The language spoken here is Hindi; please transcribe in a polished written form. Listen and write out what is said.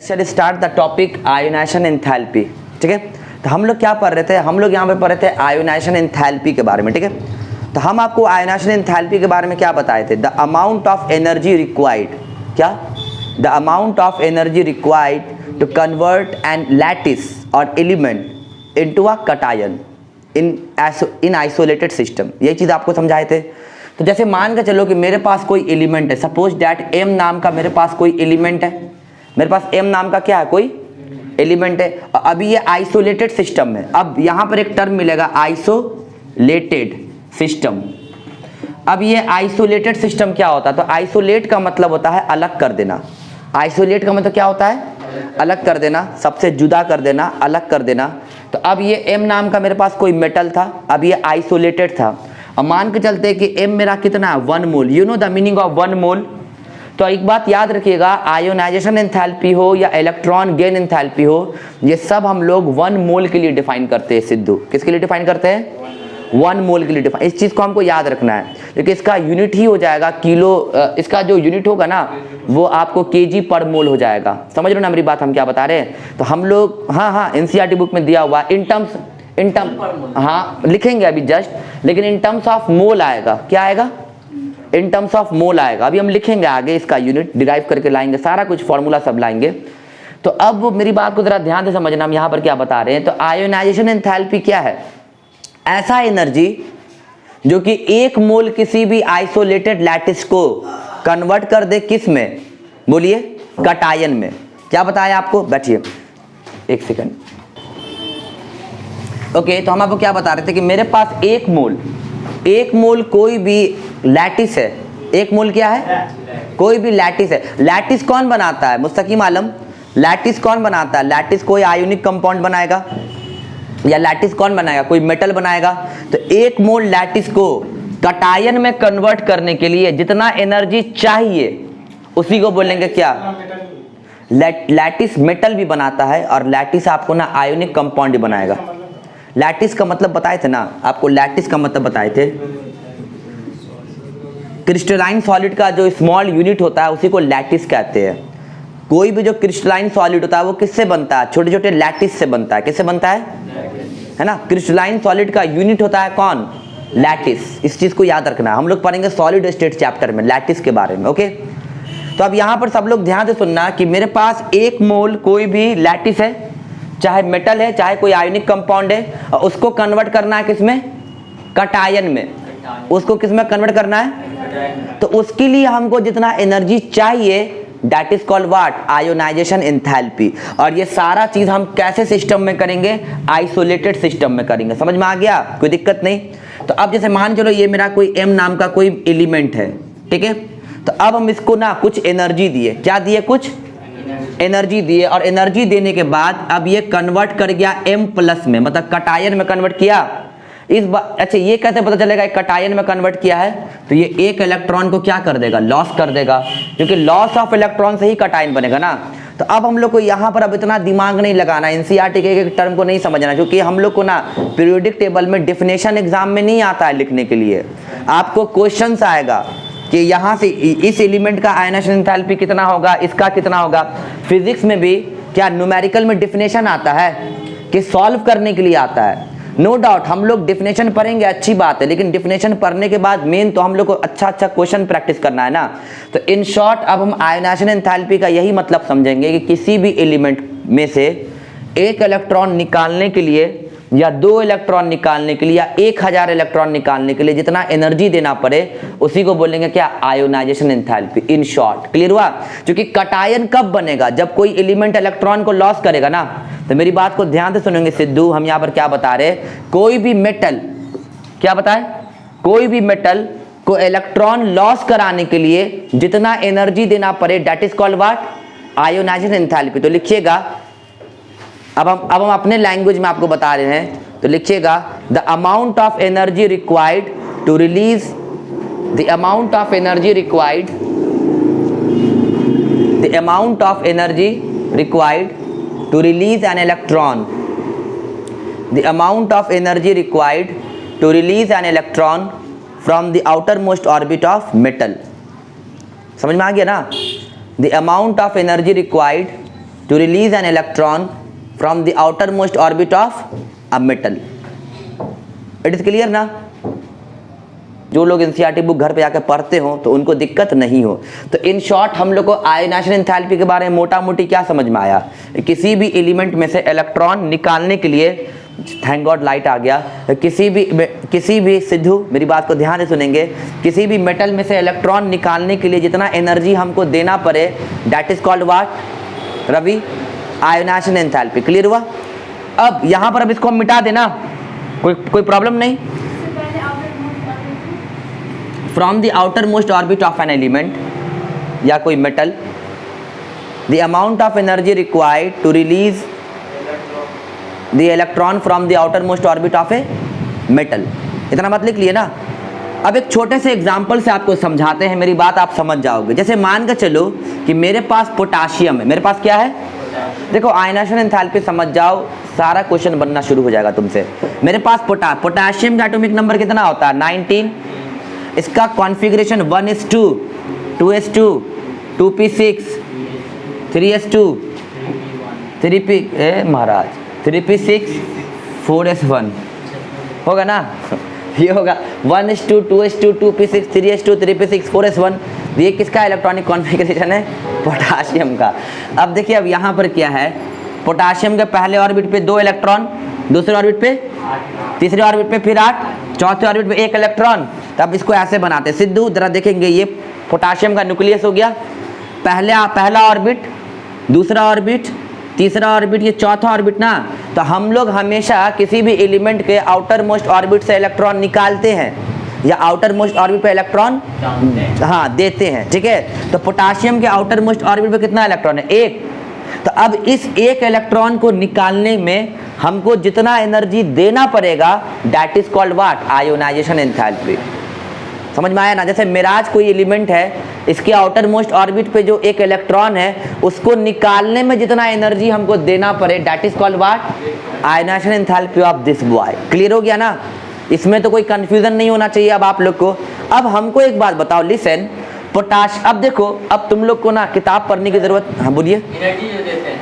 Shell start the topic ionisation enthalpy. ठीक है, तो हम लोग क्या पढ़ रहे थे, हम लोग यहाँ पे पढ़ रहे थे आयोनाइजेशन एंथैल्पी के बारे में। ठीक है, तो हम आपको आयोनाइजेशन एंथैल्पी के बारे में क्या बताए थे, the amount of energy required, क्या, the amount of energy required to convert an lattice और element into a cation in isolated system. यही चीज़ आपको समझाए थे। तो जैसे मान के चलो कि मेरे पास कोई एलिमेंट है, सपोज डैट एम नाम का मेरे पास कोई एलिमेंट है, मेरे पास एम नाम का क्या है, कोई एलिमेंट है। अभी ये आइसोलेटेड सिस्टम है। अब यहाँ पर एक टर्म मिलेगा आइसोलेटेड सिस्टम। अब ये आइसोलेटेड सिस्टम क्या होता है, तो आइसोलेट का मतलब होता है अलग कर देना। आइसोलेट का मतलब क्या होता है, अलग कर देना, सबसे जुदा कर देना, अलग कर देना। तो अब ये एम नाम का मेरे पास कोई मेटल था, अब ये आइसोलेटेड था। अब मान के चलते हैं कि एम मेरा कितना है, 1 mole. You know the meaning of 1 mole. तो एक बात याद रखिएगा, आयोनाइजेशन एंथैल्पी हो या इलेक्ट्रॉन गेन एंथैल्पी हो, ये सब हम लोग 1 मोल के लिए डिफाइन करते हैं। सिद्धू किसके लिए डिफाइन करते हैं, 1 मोल के लिए डिफाइन। इस चीज़ को हमको याद रखना है, क्योंकि इसका यूनिट ही हो जाएगा किलो। इसका जो यूनिट होगा ना वो आपको केजी पर मोल हो जाएगा। समझ लो ना मेरी बात, हम क्या बता रहे हैं। तो हम लोग हाँ एनसीईआरटी बुक में दिया हुआ इन टर्म्स हाँ लिखेंगे अभी जस्ट, लेकिन इन टर्म्स ऑफ मोल आएगा। क्या आएगा, इन टर्म्स ऑफ मोल आएगा। अभी हम लिखेंगे आगे, इसका यूनिट डिराइव करके लाएंगे, सारा कुछ फॉर्मूला सब लाएंगे। तो अब मेरी बात को जरा ध्यान से समझना, हम यहाँ पर क्या बता रहे हैं। तो आयोनाइजेशन एंथैल्पी क्या है, ऐसा एनर्जी जो कि 1 मोल किसी भी आइसोलेटेड लैटिस को कन्वर्ट कर दे किस में, बोलिए, कटायन में। क्या बताया आपको, बैठिए एक सेकंड। ओके, तो हम आपको क्या बता रहे थे कि मेरे पास 1 मोल कोई भी लैटिस है। 1 मोल क्या है, कोई भी लैटिस है। लैटिस कौन बनाता है, मुस्तकीम आलम, लैटिस कौन बनाता है, लैटिस कोई आयोनिक कंपाउंड बनाएगा या लैटिस कौन बनाएगा, कोई मेटल बनाएगा। तो 1 मोल लैटिस को कटायन में कन्वर्ट करने के लिए जितना एनर्जी चाहिए उसी को बोलेंगे क्या, लैटिस मेटल भी बनाता है और लैटिस आपको ना आयोनिक कंपाउंड ही बनाएगा। लैटिस का मतलब बताए थे ना आपको, लैटिस का मतलब बताए थे, क्रिस्टलाइन सॉलिड का जो स्मॉल यूनिट होता है उसी को लैटिस कहते हैं। कोई भी जो क्रिस्टलाइन सॉलिड होता है वो किससे बनता है, छोटे छोटे लैटिस से बनता है। किससे बनता है ना, क्रिस्टलाइन सॉलिड का यूनिट होता है कौन, लैटिस। इस चीज को याद रखना है, हम लोग पढ़ेंगे सॉलिड स्टेट चैप्टर में लैटिस के बारे में। ओके, तो अब यहाँ पर सब लोग ध्यान से सुनना कि मेरे पास 1 मोल कोई भी लैटिस है, चाहे मेटल है चाहे कोई आयोनिक कंपाउंड है, और उसको कन्वर्ट करना है किसमें, कटायन में। उसको किस में कन्वर्ट करना है, तो उसके लिए हमको जितना एनर्जी चाहिए that is called what, ionisation enthalpy. और ये सारा चीज हम कैसे सिस्टम में करेंगे, आइसोलेटेड सिस्टम में करेंगे। समझ में आ गया, कोई दिक्कत नहीं। तो अब जैसे मान चलो ये मेरा कोई एम नाम का कोई एलिमेंट है, ठीक है। तो अब हम इसको ना कुछ एनर्जी दिए, क्या दिए, कुछ एनर्जी दिए, और एनर्जी देने के बाद अब ये कन्वर्ट कर गया M+ में, मतलब कटायन में कन्वर्ट किया। इस बार अच्छा ये कैसे पता चलेगा कटायन में कन्वर्ट किया है, तो ये 1 इलेक्ट्रॉन को क्या कर देगा, लॉस कर देगा, क्योंकि लॉस ऑफ इलेक्ट्रॉन से ही कटायन बनेगा ना। तो अब हम लोग को यहाँ पर अब इतना दिमाग नहीं लगाना, एनसीईआरटी के एक टर्म को नहीं समझना, क्योंकि हम लोग को ना पीरियोडिक टेबल में डेफिनेशन एग्जाम में नहीं आता है लिखने के लिए। आपको क्वेश्चंस आएगा कि यहाँ से इस एलिमेंट का आयोनाइजेशन एंथैल्पी कितना होगा, इसका कितना होगा। फिजिक्स में भी क्या न्यूमेरिकल में डेफिनेशन आता है कि सॉल्व करने के लिए आता है। नो डाउट हम लोग डेफिनेशन पढ़ेंगे, अच्छी बात है, लेकिन डेफिनेशन पढ़ने के बाद मेन तो हम लोग को अच्छा क्वेश्चन प्रैक्टिस करना है ना। तो इन शॉर्ट अब हम आयोनाइजेशन एंथैल्पी का यही मतलब समझेंगे कि किसी भी एलिमेंट में से 1 इलेक्ट्रॉन निकालने के लिए या 2 इलेक्ट्रॉन निकालने के लिए या 1000 इलेक्ट्रॉन निकालने के लिए जितना एनर्जी देना पड़े उसी को बोलेंगे क्या, ionisation enthalpy. In short clear हुआ, क्योंकि कटायन कब बनेगा, जब कोई एलिमेंट इलेक्ट्रॉन को लॉस करेगा ना। तो मेरी बात को ध्यान से सुनेंगे सिद्धू, हम यहाँ पर क्या बता रहे, कोई भी मेटल, क्या बताए, कोई भी मेटल को इलेक्ट्रॉन लॉस कराने के लिए जितना एनर्जी देना पड़े that is called what, ionisation enthalpy. तो लिखिएगा, अब हम अपने लैंग्वेज में आपको बता रहे हैं, तो लिखिएगा the amount of energy required to release, the amount of energy required, the amount of energy required to release an electron, the amount of energy required to release an electron from the outer most orbit of metal. समझ में आ गया ना, the amount of energy required to release an electron from the outer most orbit of a metal. It is clear ना? जो लोग एनसीईआरटी बुक घर पे जाकर पढ़ते हो तो उनको दिक्कत नहीं हो। तो इन शॉर्ट हम लोग को आयोनाइजेशन एंथैल्पी के बारे में मोटा मोटी क्या समझ में आया? किसी भी एलिमेंट में से इलेक्ट्रॉन निकालने के लिए, थैंक गॉड लाइट आ गया, किसी भी सिद्धू मेरी बात को ध्यान से सुनेंगे, किसी भी मेटल में से इलेक्ट्रॉन निकालने के लिए जितना एनर्जी हमको देना पड़े, that is called what Ravi? Ionisation enthalpy. Clear हुआ? अब यहाँ पर अब इसको हम मिटा देना, कोई प्रॉब्लम नहीं। From the outer most orbit of an element या कोई metal, the amount of energy required to release the electron from the outer most orbit of a metal. इतना मत लिख लिए ना। अब एक छोटे से एग्जाम्पल से आपको समझाते हैं, मेरी बात आप समझ जाओगे। जैसे मान कर चलो कि मेरे पास पोटाशियम है। मेरे पास क्या है? देखो आयोनाइजेशन एंथैल्पी समझ जाओ, सारा क्वेश्चन बनना शुरू हो जाएगा तुमसे। मेरे पास पोटाशियम का एटॉमिक नंबर कितना होता है? 19। इसका कॉन्फ़िगरेशन 1:2, 2:2, 2p6, 3s2, 3p महाराज 3p6, 4s1 होगा ना? ये होगा 1:2, 2s2, 2p6, 3s2, 3p6, 4s1। ये किसका इलेक्ट्रॉनिक कॉन्फ़िगरेशन है? पोटाशियम का। अब देखिए अब यहाँ पर क्या है, पोटाशियम के पहले ऑर्बिट पे 2 इलेक्ट्रॉन, दूसरे ऑर्बिट पे, तीसरे ऑर्बिट पे फिर 8, चौथे ऑर्बिट पे 1 इलेक्ट्रॉन। तब इसको ऐसे बनाते हैं। सिद्धू जरा देखेंगे, ये पोटाशियम का न्यूक्लियस हो गया, पहला ऑर्बिट, दूसरा ऑर्बिट, तीसरा ऑर्बिट, ये चौथा ऑर्बिट ना। तो हम लोग हमेशा किसी भी एलिमेंट के आउटर मोस्ट ऑर्बिट से इलेक्ट्रॉन निकालते हैं या आउटर मोस्ट ऑर्बिट पे इलेक्ट्रॉन हाँ देते हैं, ठीक है। तो पोटाशियम के आउटर मोस्ट ऑर्बिट पे कितना इलेक्ट्रॉन है? 1। तो अब इस 1 इलेक्ट्रॉन को निकालने में हमको जितना एनर्जी देना पड़ेगा, that is called what? Ionisation enthalpy. समझ में आया ना? जैसे मिराज कोई एलिमेंट है, इसके आउटर मोस्ट ऑर्बिट पे जो 1 इलेक्ट्रॉन है, उसको निकालने में जितना एनर्जी हमको देना पड़े, that is called what? Ionisation enthalpy of this boy. Clear हो गया ना? इसमें तो कोई कंफ्यूजन नहीं होना चाहिए अब आप लोग को। अब हमको एक बात बताओ, लिसन, अब देखो, अब तुम लोग को ना किताब पढ़ने की जरूरत, हाँ बोलिए। एनर्जी जो देते हैं